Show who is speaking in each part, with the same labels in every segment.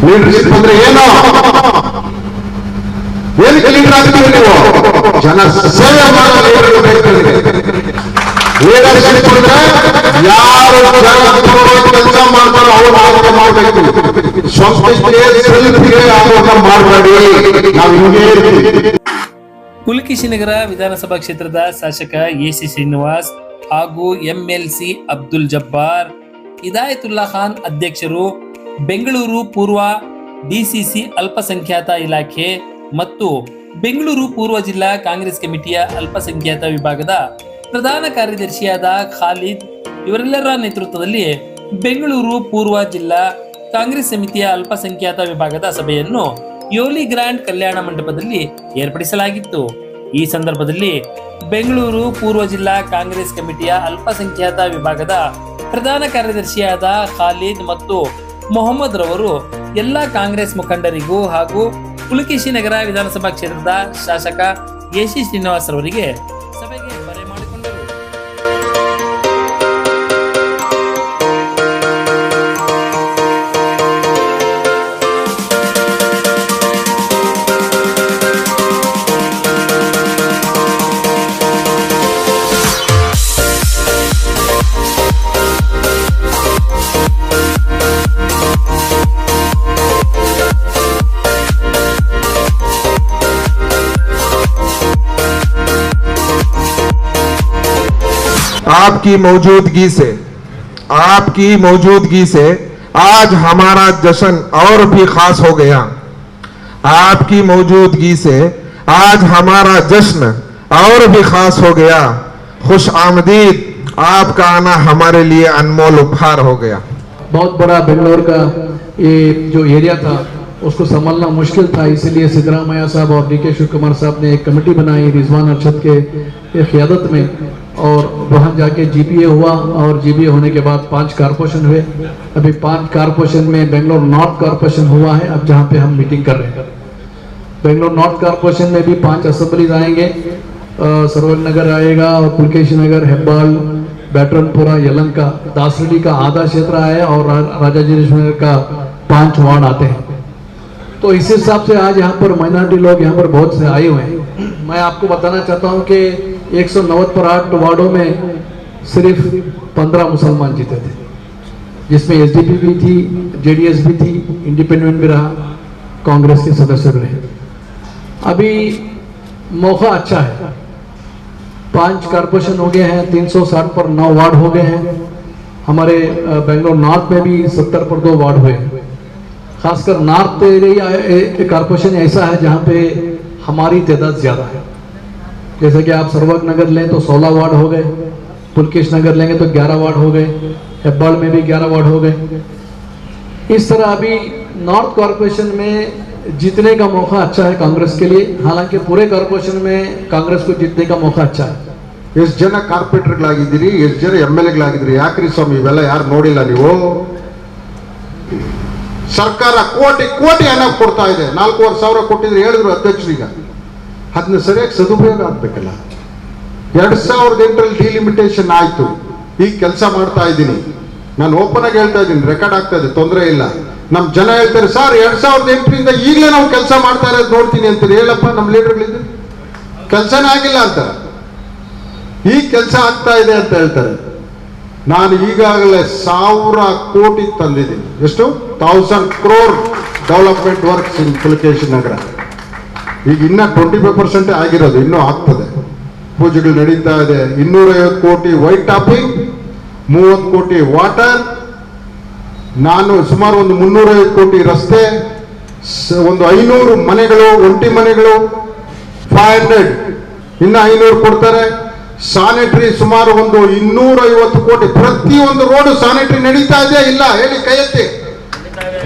Speaker 1: Leadership ಅಂದ್ರೆ ಏನು? ಏನಕ್ಕೆ ಲೀಡರ್ ಆಗ್ತೀವಿ ನೀವು? ಜನ ಸೇವೆ ಮಾಡೋ ಲೀಡರ್ ಬೇಕು. ಲೀಡರ್ಶಿಪ್ ಅಂದ್ರೆ ಯಾರು ಜನ ಕೆಲಸ ಮಾಡ್ತಾರೋ ಅವ್ರು ಆಯ್ಕೆ ಮಾಡಬೇಕು. ಸ್ವಂತಕ್ಕೆ ಸೆಲ್ಫಿಗೆ ಆಗೋಗ ಮಾಡಬೇಡಿ. ನಾವು ಹಿಂಗೆ
Speaker 2: ಪುಲಕೇಶಿನಗರ ವಿಧಾನಸಭಾ ಕ್ಷೇತ್ರದ ಶಾಸಕ ಎಸಿ ಶ್ರೀನಿವಾಸ್ ಹಾಗೂ ಎಂಎಲ್ಸಿ ಅಬ್ದುಲ್ ಜಬ್ಬಾರ್, ಹಿದಾಯತುಲ್ಲಾ ಖಾನ್ ಅಧ್ಯಕ್ಷರು, ಬೆಂಗಳೂರು ಪೂರ್ವ ಡಿಸಿಸಿ ಅಲ್ಪಸಂಖ್ಯಾತ ಇಲಾಖೆ ಮತ್ತು ಬೆಂಗಳೂರು ಪೂರ್ವ ಜಿಲ್ಲಾ ಕಾಂಗ್ರೆಸ್ ಕಮಿಟಿಯ ಅಲ್ಪಸಂಖ್ಯಾತ ವಿಭಾಗದ ಪ್ರಧಾನ ಕಾರ್ಯದರ್ಶಿಯಾದ ಖಾಲಿದ್ ಇವರೆಲ್ಲರ ನೇತೃತ್ವದಲ್ಲಿ ಬೆಂಗಳೂರು ಪೂರ್ವ ಜಿಲ್ಲಾ ಕಾಂಗ್ರೆಸ್ ಸಮಿತಿಯ ಅಲ್ಪಸಂಖ್ಯಾತ ವಿಭಾಗದ ಸಭೆಯನ್ನು ಯೋಲಿ ಗ್ರ್ಯಾಂಡ್ ಕಲ್ಯಾಣ ಮಂಟಪದಲ್ಲಿ ಏರ್ಪಡಿಸಲಾಗಿತ್ತು. ಈ ಸಂದರ್ಭದಲ್ಲಿ ಬೆಂಗಳೂರು ಪೂರ್ವ ಜಿಲ್ಲಾ ಕಾಂಗ್ರೆಸ್ ಕಮಿಟಿಯ ಅಲ್ಪಸಂಖ್ಯಾತ ವಿಭಾಗದ ಪ್ರಧಾನ ಕಾರ್ಯದರ್ಶಿಯಾದ ಖಾಲಿದ್ ಮತ್ತು ಮೊಹಮ್ಮದ್ ರವರು ಎಲ್ಲ ಕಾಂಗ್ರೆಸ್ ಮುಖಂಡರಿಗೂ ಹಾಗೂ ಪುಲಕೇಶಿನಗರ ವಿಧಾನಸಭಾ ಕ್ಷೇತ್ರದ ಶಾಸಕ ಎಸಿ ಶ್ರೀನಿವಾಸ್ ರವರಿಗೆ ಸಭೆಗೆ ಬರೆ ಮಾಡಿಕೊಂಡರು.
Speaker 3: आपकी मौजूदगी से आज हमारा जश्न और भी खास हो गया। आपकी मौजूदगी से आज हमारा जश्न और भी खास हो गया। खुश आमदीद, आपका आना हमारे लिए अनमोल उपहार हो गया।
Speaker 4: बहुत बड़ा बेंगलोर का ये जो एरिया था उसको संभालना मुश्किल था, इसलिए सिद्धरामैया साहब और डीके शिव कुमार साहब ने एक कमेटी बनाई रिजवान अरशद के क़ियादत में, और वहाँ जाके जीपीए हुआ और जीपीए होने के बाद 5 कारपोरेशन हुए। अभी 5 कारपोरेशन में बेंगलोर नॉर्थ कारपोरेशन हुआ है, अब जहाँ पे हम मीटिंग कर रहे हैं। बेंगलोर नॉर्थ कारपोरेशन में भी 5 असेंबलीज आएंगे, सरवल नगर आएगा और पुलकेशी नगर, हेब्बाल, बैटरनपुरा, यलंका, दासरडी का आधा क्षेत्र आया और राजाजीनगर का 5 वार्ड आते हैं। तो इस हिसाब से आज यहाँ पर माइनॉरिटी लोग यहाँ पर बहुत से आए हुए हैं। मैं आपको बताना चाहता हूँ कि 190 पर 8 वार्डों में सिर्फ 15 मुसलमान जीते थे, जिसमें एसडीपी भी थी, जेडीएस भी थी, इंडिपेंडेंट भी रहा, कांग्रेस के सदस्य भी रहे। अभी मौका अच्छा है, 5 कारपोरेशन हो गए हैं, 360 पर 9 वार्ड हो गए हैं। हमारे बेंगलोर नॉर्थ में भी 70 पर 2 वार्ड हुए हैं। खासकर नॉर्थ एरिया कारपोरेशन ऐसा है जहाँ पे हमारी तादाद ज़्यादा है। जैसे कि आप सरवग नगर लें तो 16 वार्ड हो गए, पुलकेश नगर लेंगे तो 11 वार्ड हो गए, हेब्बाल में भी 11 वार्ड हो गए। इस तरह अभी नॉर्थ कॉरपोरेशन में जीतने का मौका अच्छा है कांग्रेस के लिए, हालांकि पूरे कॉरपोरेशन में कांग्रेस को जीतने का मौका अच्छा है।
Speaker 1: ಎಷ್ಟು ಜನ ಕಾರ್ಪೊರೇಟರ್ಗಳಾಗಿದ್ದೀರಿ, ಎಷ್ಟು ಜನ MLAಗಳಾಗಿದ್ದೀರಿ? ಯಾಕ್ರಿ ಸ್ವಾಮಿ ಇವೆಲ್ಲ ಯಾರು ನೋಡಿಲ್ಲ ನೀವು? ಸರ್ಕಾರ ಕೋಟಿ ಹಣ ಕೊಡ್ತಾ ಇದೆ, 4,500 ಕೊಟ್ಟಿದ್ರೆ ಹೇಳಿದ್ರು ಅಧ್ಯಕ್ಷರೀಗ. ಅದನ್ನ ಸರಿಯಾಗಿ ಸದುಪಯೋಗ ಆಗ್ಬೇಕಲ್ಲ. 2008ರಲ್ಲಿ ಡಿಲಿಮಿಟೇಷನ್ ಆಯ್ತು, ಈಗ ಕೆಲಸ ಮಾಡ್ತಾ ಇದ್ದೀನಿ. ನಾನು ಓಪನ್ ಆಗಿ ಹೇಳ್ತಾ ಇದ್ದೀನಿ, ರೆಕಾರ್ಡ್ ಆಗ್ತಾ ಇದೆ, ತೊಂದರೆ ಇಲ್ಲ. ನಮ್ ಜನ ಹೇಳ್ತಾರೆ, ಸರ್ 2008ರಿಂದ ಈಗಲೇ ನಾವು ಕೆಲಸ ಮಾಡ್ತಾ ಇರೋದು ನೋಡ್ತೀನಿ ಅಂತಾರೆ. ಹೇಳಪ್ಪ, ನಮ್ಮ ಲೀಡರ್ಗಳಿದ್ದು ಕೆಲಸನೇ ಆಗಿಲ್ಲ ಅಂತ, ಈಗ ಕೆಲಸ ಆಗ್ತಾ ಇದೆ ಅಂತ ಹೇಳ್ತಾರೆ. ನಾನು ಈಗಾಗಲೇ 1000 ಕೋಟಿ ತಂದಿದ್ದೀನಿ. ಎಷ್ಟು? 1000 crore development works in Pulakeshi Nagar. ಈಗ ಇನ್ನ 25% ಆಗಿರೋದು, ಇನ್ನೂ ಆಗ್ತದೆ. ಪೂಜೆಗಳು ನಡೀತಾ ಇದೆ. 250 ಕೋಟಿ ವೈಟ್ ಟಾಪಿಂಗ್, 30 ಕೋಟಿ ವಾಟರ್, ನಾನು ಸುಮಾರು ಒಂದು 350 ಕೋಟಿ ರಸ್ತೆ, ಒಂದು 500 ಮನೆಗಳು, ಒಂಟಿ ಮನೆಗಳು, 500 ಇನ್ನ 500 ಕೊಡ್ತಾರೆ. ಸ್ಯಾನಿಟರಿ ಸುಮಾರು ಒಂದು 250 ಕೋಟಿ. ಪ್ರತಿಯೊಂದು ರೋಡು ಸ್ಯಾನಿಟರಿ ನಡೀತಾ ಇದೆಯಾ ಇಲ್ಲ ಹೇಳಿ, ಕೈ ಎತ್ತಿ.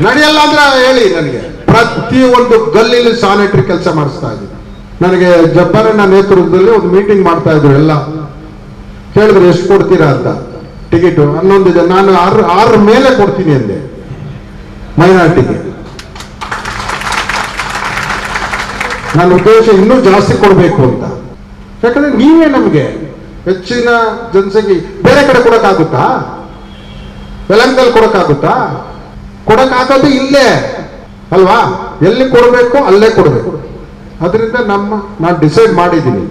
Speaker 1: ನಡೆಯಲ್ಲ ಅಂದ್ರೆ ಹೇಳಿ ನನಗೆ. ಪ್ರತಿಯೊಂದು ಗಲ್ಲಿಲಿ ಸ್ಯಾನಿಟರಿ ಕೆಲಸ ಮಾಡಿಸ್ತಾ ಇದ್ದೀನಿ. ನನಗೆ ಜಬ್ಬಾರನ ನೇತೃತ್ವದಲ್ಲಿ ಒಂದು ಮೀಟಿಂಗ್ ಮಾಡ್ತಾ ಇದ್ರು. ಎಲ್ಲ ಕೇಳಿದ್ರು ಎಷ್ಟು ಕೊಡ್ತೀರಾ ಅಂತ ಟಿಕೆಟ್. 11 ಇದೆ, ನಾನು 6 ಮೇಲೆ ಕೊಡ್ತೀನಿ ಅಂದೆ ಮೈನಾರಿಟಿಗೆ. ನನ್ನ ಉದ್ದೇಶ ಇನ್ನೂ ಜಾಸ್ತಿ ಕೊಡಬೇಕು ಅಂತ. ಯಾಕಂದ್ರೆ ನೀವೇ ನಮಗೆ ಹೆಚ್ಚಿನ ಜನಸಂಖ್ಯೆ. ಬೇರೆ ಕಡೆ ಕೊಡಕ್ಕಾಗುತ್ತಾ? ಯಲಹಂಕದಲ್ಲಿ ಕೊಡಕ್ಕಾಗುತ್ತಾ? ಕೊಡಕ್ಕಾಗೋದು ಇಲ್ಲೇ. ಅಲ್ವಾ? ಎಲ್ಲಿ ಕೊಡಬೇಕು ಅಲ್ಲೇ ಕೊಡಬೇಕು. ಅದರಿಂದ ನಾನು ಡಿಸೈಡ್ ಮಾಡಿದ್ದೀನಿ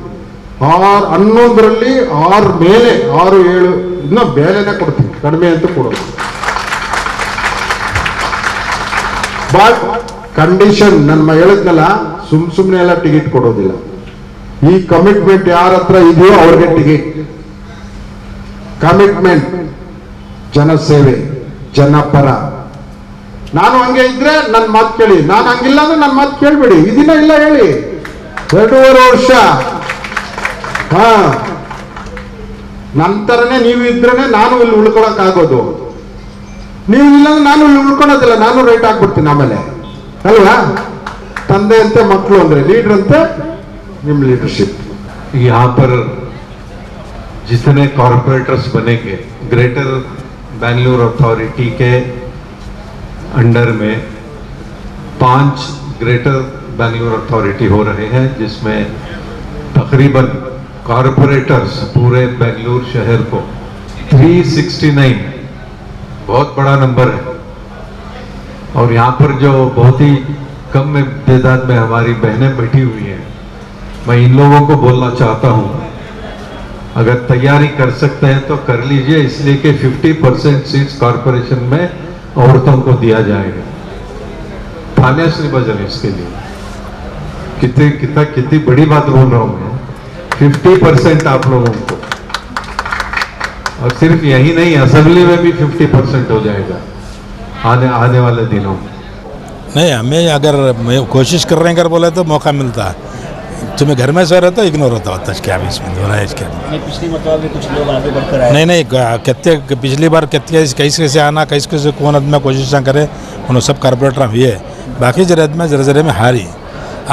Speaker 1: 11ರಲ್ಲಿ 6 ಮೇಲೆ 6, 7 ಇನ್ನೂ ಬೇರೆನೆ ಕೊಡ್ತೀನಿ, ಕಡಿಮೆ ಅಂತ ಕೊಡೋದು. ಬಟ್ ಕಂಡೀಷನ್ ನನ್ನ ಹೇಳಿದ್ನಲ್ಲ, ಸುಮ್ಮನೆ ಎಲ್ಲ ಟಿಕೆಟ್ ಕೊಡೋದಿಲ್ಲ. ಈ ಕಮಿಟ್ಮೆಂಟ್ ಯಾರ ಹತ್ರ ಇದೆಯೋ ಅವ್ರಿಗೆ ಟಿಕೆಟ್. ಕಮಿಟ್ಮೆಂಟ್, ಜನಸೇವೆ, ಜನಪರ. ನಾನು ಹಂಗೆ ಇದ್ರೆ ನನ್ನ ಮಾತು ಕೇಳಿ, ನಾನು ಹಂಗಿಲ್ಲ ಅಂದ್ರೆ ನನ್ನ ಮಾತು ಕೇಳ್ಬೇಡಿ. ಇದನ್ನ ಇಲ್ಲ ಹೇಳಿ. 2.5 ವರ್ಷ ನಂತರನೇ ನೀವು ಇದ್ರೇನೆ ನಾನು ಇಲ್ಲಿ ಉಳ್ಕೊಳಕ್ ಆಗೋದು. ನೀವು ಇಲ್ಲಾಂದ್ರೆ ನಾನು ಇಲ್ಲಿ ಉಳ್ಕೊಳೋದಿಲ್ಲ, ನಾನು ರೈಟ್ ಆಗ್ಬಿಡ್ತೀನಿ ಆಮೇಲೆ, ಅಲ್ವಾ? ತಂದೆ ಅಂತೆ ಮಕ್ಕಳು ಅಂದ್ರೆ ಲೀಡರ್ ಅಂತೆ निम लीडरशिप।
Speaker 5: यहाँ पर जितने कॉरपोरेटर्स बनेंगे ग्रेटर बेंगलुरु अथॉरिटी के अंडर में 5 ग्रेटर बेंगलुरु अथॉरिटी हो रहे हैं, जिसमें तकरीबन कॉरपोरेटर्स पूरे बेंगलुरु शहर को 369 बहुत बड़ा नंबर है। और यहाँ पर जो बहुत ही कम तादाद में हमारी बहनें बैठी हुई हैं, मैं इन लोगों को बोलना चाहता हूँ, अगर तैयारी कर सकते हैं तो कर लीजिए, इसलिए कि 50% सीट्स कॉरपोरेशन में औरतों को दिया जाएगा। थान्याश्री बजन इसके लिए कितनी बड़ी बात बोल रहा हूँ मैं। 50% आप लोगों को, और सिर्फ यही नहीं, असेंबली में भी 50% हो जाएगा आने वाले दिनों में।
Speaker 6: नहीं, हमें अगर कोशिश कर रहे हैं, अगर बोले तो मौका मिलता है। तुम्हें घर में सो रहे तो इग्नोर होता क्या भी इसमें हो रहा है इसके।
Speaker 7: पिछली मतलब भी कुछ लोग आगे बढ़कर आए।
Speaker 6: नहीं कितने पिछली बार कितने कैसे आना, कैसे कौन आदमी कोशिश ना करे, उन्होंने सब कारपोरेटर हुए, बाकी जरे में हारी।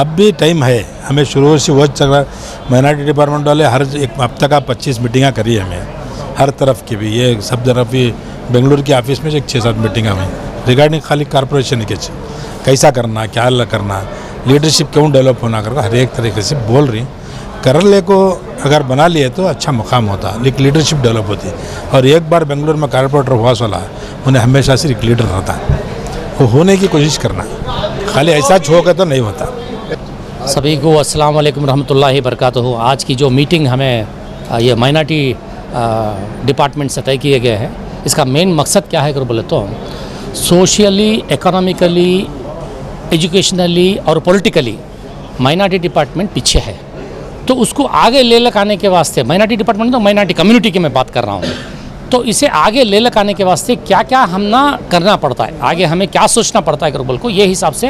Speaker 6: अब भी टाइम है, हमें शुरू से वो चल रहा। माइनॉरिटी डिपार्टमेंट वाले हर एक हफ्ते का 25 मीटिंगा करी है हमें, हर तरफ की भी, ये सब तरफ भी। बेंगलुरु की ऑफिस में 6-7 मीटिंगा हुई रिगार्डिंग खाली कारपोरेशन के कैसा करना, क्या करना, लीडरशिप क्यों डेवलप होना कर हर एक तरीके से बोल रही। कर ले को अगर बना लिए तो अच्छा मुकाम होता, लेकिन लीडरशिप डेवलप होती। और एक बार बेंगलुरु में कारपोरेटर हुआ वाला उन्हें हमेशा से एक लीडर रहता, वो होने की कोशिश करना, खाली ऐसा होगा तो नहीं होता।
Speaker 7: सभी को अस्सलाम वालेकुम रहमतुल्लाहि बरकातहू। आज की जो मीटिंग हमें ये माइनॉरिटी डिपार्टमेंट से तय किए गए हैं, इसका मेन मकसद क्या है अगर बोले तो सोशली, इकोनॉमिकली, एजुकेशनली और पॉलिटिकली माइनॉरिटी डिपार्टमेंट पीछे है, तो उसको आगे ले लकाने के वास्ते माइनॉरिटी डिपार्टमेंट तो माइनॉरिटी कम्युनिटी की मैं बात कर रहा हूँ, तो इसे आगे ले लकाने के वास्ते क्या क्या हम ना करना पड़ता है, आगे हमें क्या सोचना पड़ता है बोल को, ये हिसाब से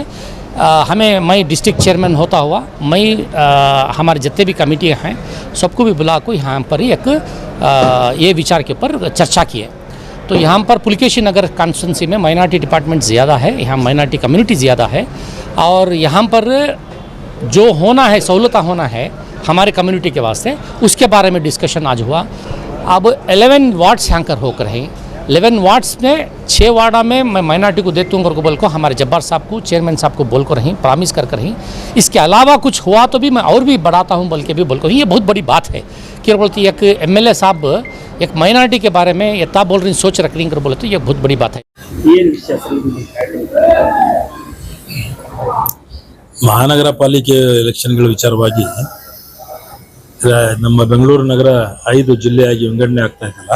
Speaker 7: हमें, मैं डिस्ट्रिक्ट चेयरमैन होता हुआ मैं हमारे जितने भी कमेटी हैं सबको भी बुला को यहाँ पर एक ये विचार के ऊपर चर्चा की है। तो यहाँ पर पुलकेशी नगर कॉन्स्टिट्यूंसी में माइनॉरिटी डिपार्टमेंट ज़्यादा है, यहाँ माइनॉरिटी कम्युनिटी ज़्यादा है, और यहाँ पर जो होना है, सहूलत होना है हमारे कम्युनिटी के वास्ते, उसके बारे में डिस्कशन आज हुआ। अब 11 वार्ड्स यहाँ कर होकर हैं, 11 वार्ड्स में 6 वार्डा में मैं माइनॉरिटी को देती हूँ करके बोल को हमारे जब्बार साहब को, चेयरमैन साहब को बोल कर रही, प्रॉमिस कर रही। इसके अलावा कुछ हुआ तो भी मैं और भी बढ़ाता हूँ बोल के भी बोल कर, ये बहुत बड़ी बात है कि बोलती एक MLA साहब एक माइनॉरिटी के बारे में इतना बोल रही, सोच रख रही कर बोले तो ये बहुत बड़ी बात है।
Speaker 6: ಮಹಾನಗರ ಪಾಲಿಕೆ ಎಲೆಕ್ಷನ್ಗಳ ವಿಚಾರವಾಗಿ ನಮ್ಮ ಬೆಂಗಳೂರು ನಗರ 5 ಜಿಲ್ಲೆಯಾಗಿ ವಿಂಗಡಣೆ ಆಗ್ತಾ ಇತ್ತಲ್ಲ,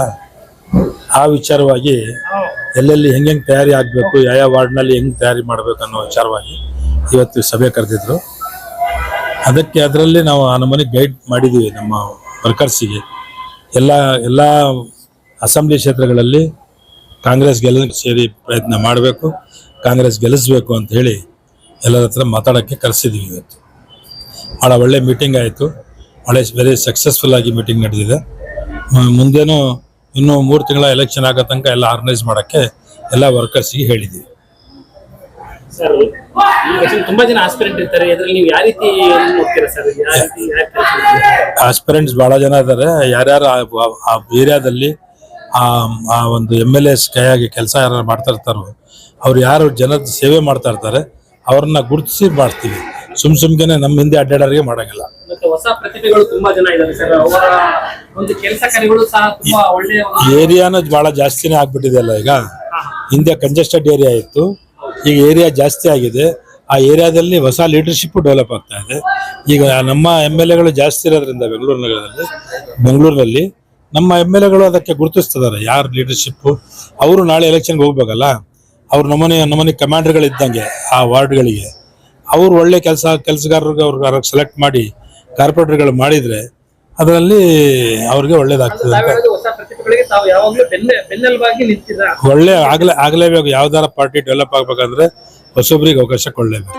Speaker 6: ಆ ವಿಚಾರವಾಗಿ ಎಲ್ಲೆಲ್ಲಿ ಹೆಂಗೆ ತಯಾರಿ ಆಗಬೇಕು, ಯಾವ ವಾರ್ಡ್ನಲ್ಲಿ ಹೆಂಗೆ ತಯಾರಿ ಮಾಡಬೇಕು ಅನ್ನೋ ವಿಚಾರವಾಗಿ ಇವತ್ತು ಸಭೆ ಕರೆದಿದ್ರು। ಅದಕ್ಕೆ ಅದರಲ್ಲಿ ನಾವು ಆ ನಮ್ಮನೆ ಗೈಡ್ ಮಾಡಿದ್ದೀವಿ ನಮ್ಮ ವರ್ಕರ್ಸಿಗೆ। ಎಲ್ಲ ಅಸೆಂಬ್ಲಿ ಕ್ಷೇತ್ರಗಳಲ್ಲಿ ಕಾಂಗ್ರೆಸ್ ಸೇರಿ ಪ್ರಯತ್ನ ಮಾಡಬೇಕು, ಕಾಂಗ್ರೆಸ್ ಗೆಲ್ಲಿಸಬೇಕು ಅಂತ ಹೇಳಿ ಎಲ್ಲರ ಹತ್ರ ಮಾತಾಡೋಕ್ಕೆ ಕರೆಸಿದ್ದೀವಿ। ಇವತ್ತು ಭಾಳ ಒಳ್ಳೆ ಮೀಟಿಂಗ್ ಆಯಿತು, ವೆರಿ ಸಕ್ಸಸ್ಫುಲ್ ಆಗಿ ಮೀಟಿಂಗ್ ನಡೆದಿದೆ। ಮುಂದೇನು ಇನ್ನೂ 3 ತಿಂಗಳ ಎಲೆಕ್ಷನ್ ಆಗೋ ತನಕ ಎಲ್ಲ ಆರ್ಗನೈಸ್ ಮಾಡೋಕ್ಕೆ ಎಲ್ಲ ವರ್ಕರ್ಸಿಗೆ ಹೇಳಿದ್ದೀವಿ।
Speaker 2: ಸರ್, ತುಂಬಾ ಜನ ಆಸ್ಪಿರೆಂಟ್ ಇರ್ತಾರೆ, ಇದರಲ್ಲಿ ನೀವು ಯಾವ ರೀತಿ ನೋಡ್ತೀರಾ ಸರ್?
Speaker 6: ಆಸ್ಪಿರೆಂಟ್ಸ್ ಭಾಳ ಜನ ಇದ್ದಾರೆ, ಯಾರ್ಯಾರು ಆ ಏರಿಯಾದಲ್ಲಿ ಆ ಒಂದು MLAs ಕೈಯಾಗಿ ಕೆಲಸ ಯಾರು ಮಾಡ್ತಾ ಇರ್ತಾರೋ, ಅವ್ರು ಯಾರು ಜನದ ಸೇವೆ ಮಾಡ್ತಾ ಇರ್ತಾರೆ ಅವ್ರನ್ನ ಗುರುತಿಸಿ ಮಾಡ್ತೀವಿ, ಸುಮ್ನೆ ನಮ್ಮ ಹಿಂದೆ ಅಡ್ಡಾಡೋರಿಗೆ ಮಾಡೋಂಗಿಲ್ಲ।
Speaker 2: ಮತ್ತೆ ಹೊಸ ಪ್ರತಿಭೆಗಳು ತುಂಬಾ ಜನ ಇದ್ದಾರೆ ಸರ್, ಅವರ ಒಂದು ಕೆಲಸ ಕಾರ್ಯಗಳು ಸಹ ತುಂಬಾ ಒಳ್ಳೆಯ
Speaker 6: ಏರಿಯಾನ ಭಾಳ ಜಾಸ್ತಿನೇ ಆಗ್ಬಿಟ್ಟಿದೆ ಅಲ್ಲ ಈಗ, ಹಿಂದೆ ಕಂಜೆಸ್ಟೆಡ್ ಏರಿಯಾ ಇತ್ತು, ಈಗ ಏರಿಯಾ ಜಾಸ್ತಿ ಆಗಿದೆ, ಆ ಏರಿಯಾದಲ್ಲಿ ಹೊಸ ಲೀಡರ್ಶಿಪ್ ಡೆವಲಪ್ ಆಗ್ತಾ ಇದೆ. ಈಗ ನಮ್ಮ MLAಗಳು ಜಾಸ್ತಿ ಇರೋದ್ರಿಂದ ಬೆಂಗಳೂರಿನಲ್ಲಿ ನಮ್ಮ MLAಗಳು ಅದಕ್ಕೆ ಗುರುತಿಸ್ತಿದ್ದಾರೆ ಯಾರು ಲೀಡರ್ಶಿಪ್. ಅವರು ನಾಳೆ ಎಲೆಕ್ಷನ್ಗೆ ಹೋಗ್ಬೇಕಲ್ಲ, ಅವ್ರು ನಮ್ಮನೆ ಕಮಾಂಡರ್ಗಳು ಇದ್ದಂಗೆ ಆ ವಾರ್ಡ್ಗಳಿಗೆ. ಅವರು ಒಳ್ಳೆ ಕೆಲಸಗಾರರಿಗೆ ಅವ್ರಿಗೆ ಸೆಲೆಕ್ಟ್ ಮಾಡಿ ಕಾರ್ಪೊರೇಟರ್ಗಳು ಮಾಡಿದ್ರೆ ಅದರಲ್ಲಿ ಅವ್ರಿಗೆ ಒಳ್ಳೇದಾಗ್ತದೆ ಅಂತ.
Speaker 2: ಹೊಸ ಪ್ರತಿಭೆಗಳಿಗೆ ತಾವು ಯಾವಾಗಲೂ ಬೆನ್ನೆಲುಬಾಗಿ ನಿಂತಿದ್ದಾರೆ.
Speaker 6: ಆಗಲೇಬೇಕು. ಯಾವ್ದಾರ ಪಾರ್ಟಿ ಡೆವಲಪ್ ಆಗ್ಬೇಕಂದ್ರೆ ಹೊಸೊಬ್ರಿಗೆ ಅವಕಾಶ ಕೊಡಲೇಬೇಕು.